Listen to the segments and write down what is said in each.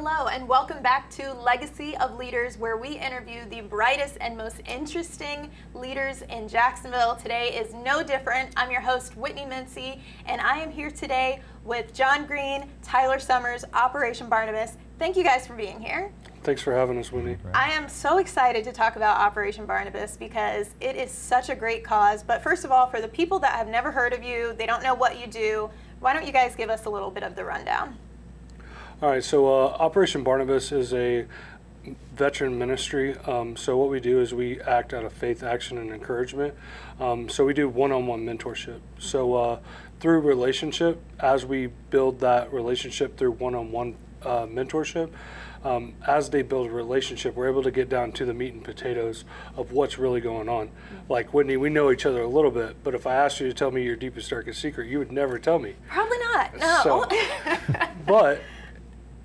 Hello, and welcome back to Legacy of Leaders, where we interview the brightest and most interesting leaders in Jacksonville. Today is no different. I'm your host, Whitney Mincey, and I am here today with John Green, Tyler Summers, Operation Barnabas. Thank you guys for being here. Thanks for having us, Whitney. I am so excited to talk about Operation Barnabas because it is such a great cause. But first of all, for the people that have never heard of you, they don't know what you do, why don't you guys give us a little bit of the rundown? All right, so Operation Barnabas is a veteran ministry. So what we do is we act out of faith, action, and encouragement. So we do one-on-one mentorship. So through relationship, as we build that relationship through one-on-one mentorship, as they build a relationship, we're able to get down to the meat and potatoes of what's really going on. Like Whitney, we know each other a little bit, but if I asked you to tell me your deepest, darkest secret, you would never tell me. Probably not, no. So, but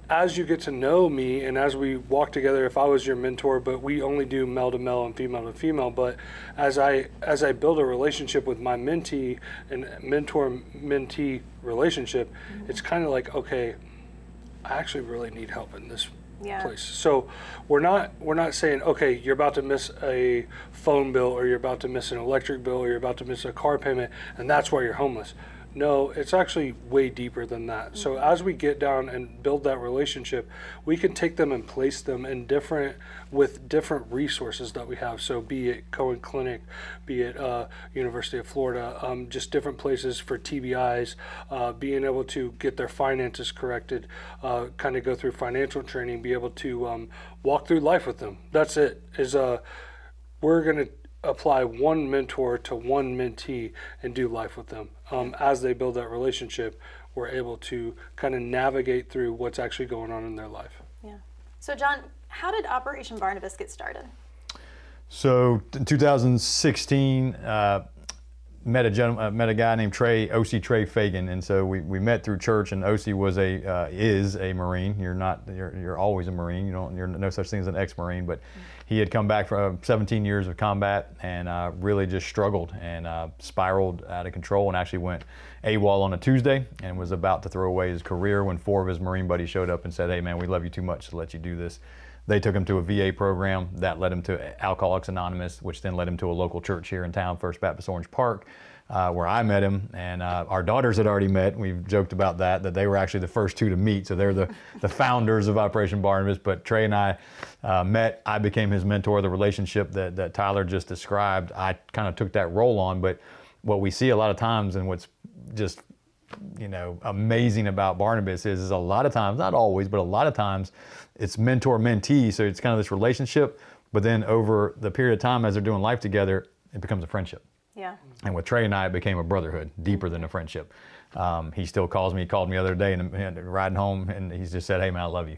as you get to know me and as we walk together, if I was your mentor, but we only do male to male and female to female, but as I build a relationship with my mentee and mentor-mentee relationship, it's kind of like, okay, I actually really need help in this place. So we're not saying, okay, you're about to miss a phone bill or you're about to miss an electric bill or you're about to miss a car payment and that's why you're homeless. No, it's actually way deeper than that. So as we get down and build that relationship, we can take them and place them in with different resources that we have. So be it Cohen Clinic, be it University of Florida, just different places for TBIs, being able to get their finances corrected, kind of go through financial training, be able to walk through life with them. That's it. We're going to apply one mentor to one mentee and do life with them. As they build that relationship, we're able to kind of navigate through what's actually going on in their life. Yeah. So John, how did Operation Barnabas get started? So in 2016, met a guy named O.C. Trey Fagan, and so we met through church. And O.C. is a Marine. You're always a Marine. You're no such thing as an ex-Marine, but he had come back from 17 years of combat and really just struggled and spiraled out of control and actually went AWOL on a Tuesday and was about to throw away his career when 4 of his Marine buddies showed up and said, "Hey man, we love you too much to let you do this." They took him to a VA program that led him to Alcoholics Anonymous, which then led him to a local church here in town, First Baptist Orange Park, where I met him. And our daughters had already met. We've joked about that they were actually the first 2 to meet. So they're the founders of Operation Barnabas. But Trey and I met. I became his mentor. The relationship that Tyler just described, I kind of took that role on. But what we see a lot of times and what's just amazing about Barnabas is a lot of times, not always, but a lot of times it's mentor-mentee. So it's kind of this relationship, but then over the period of time as they're doing life together, it becomes a friendship. Yeah. And with Trey and I, it became a brotherhood, deeper than a friendship. He still calls me. He called me the other day and riding home, and he's just said, "Hey man, I love you."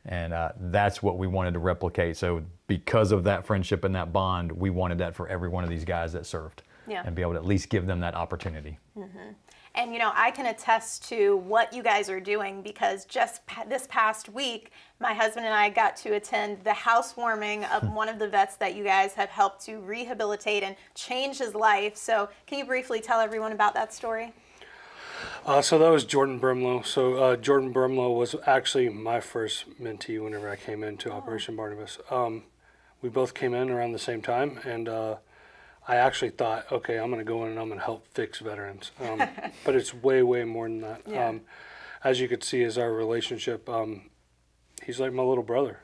And that's what we wanted to replicate. So because of that friendship and that bond, we wanted that for every one of these guys that served. Yeah. And be able to at least give them that opportunity. Mm-hmm. And I can attest to what you guys are doing because just this past week, my husband and I got to attend the housewarming of one of the vets that you guys have helped to rehabilitate and change his life. So can you briefly tell everyone about that story? So that was Jordan Brimlow. So Jordan Brimlow was actually my first mentee whenever I came into Operation Barnabas. We both came in around the same time, and I actually thought, okay, I'm going to go in and I'm going to help fix veterans. But it's way, way more than that. Yeah. As you could see, as our relationship, he's like my little brother.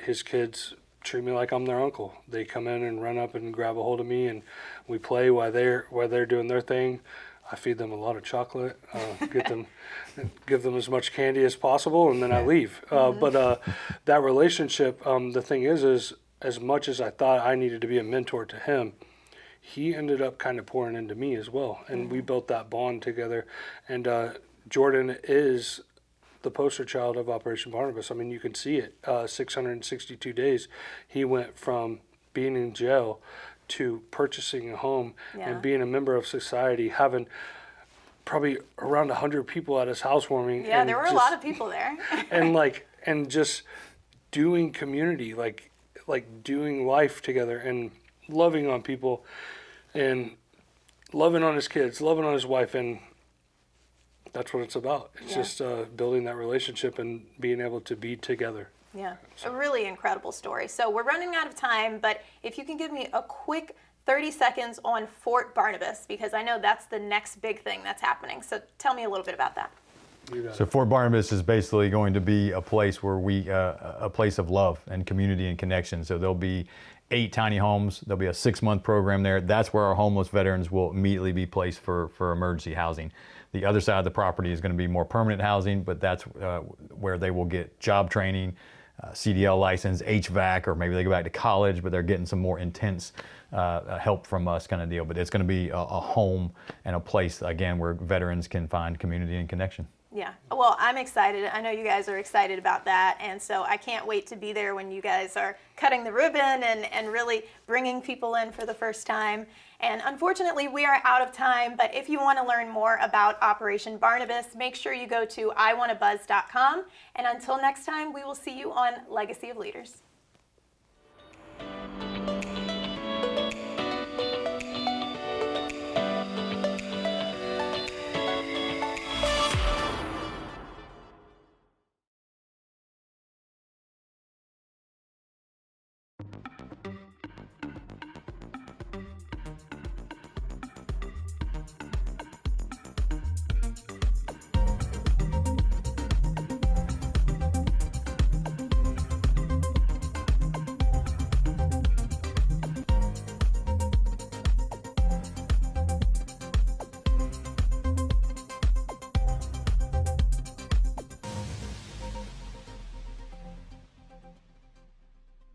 His kids treat me like I'm their uncle. They come in and run up and grab a hold of me, and we play while they're doing their thing. I feed them a lot of chocolate, give them as much candy as possible, and then I leave. But that relationship, the thing is as much as I thought I needed to be a mentor to him, he ended up kind of pouring into me as well. And we built that bond together. And Jordan is the poster child of Operation Barnabas. I mean, you can see it. 662 days, he went from being in jail to purchasing a home and being a member of society, having probably around 100 people at his housewarming. Yeah, there were a lot of people there. and just doing community, like doing life together and loving on people and loving on his kids, loving on his wife. And that's what it's about. It's Yeah. just building that relationship and being able to be together. Yeah, a really incredible story. So we're running out of time, but if you can give me a quick 30 seconds on Fort Barnabas, because I know that's the next big thing that's happening. So tell me a little bit about that. You got So it. Fort Barnabas is basically going to be a place where a place of love and community and connection. So there'll be 8 tiny homes. There'll be a 6-month program there. That's where our homeless veterans will immediately be placed for emergency housing. The other side of the property is going to be more permanent housing, but that's where they will get job training, CDL license, HVAC, or maybe they go back to college, but they're getting some more intense help from us kind of deal. But it's going to be a home and a place, again, where veterans can find community and connection. Yeah, well, I'm excited. I know you guys are excited about that, and so I can't wait to be there when you guys are cutting the ribbon and really bringing people in for the first time. And unfortunately, we are out of time, but if you want to learn more about Operation Barnabas, make sure you go to iwantabuzz.com. And until next time, we will see you on Legacy of Leaders.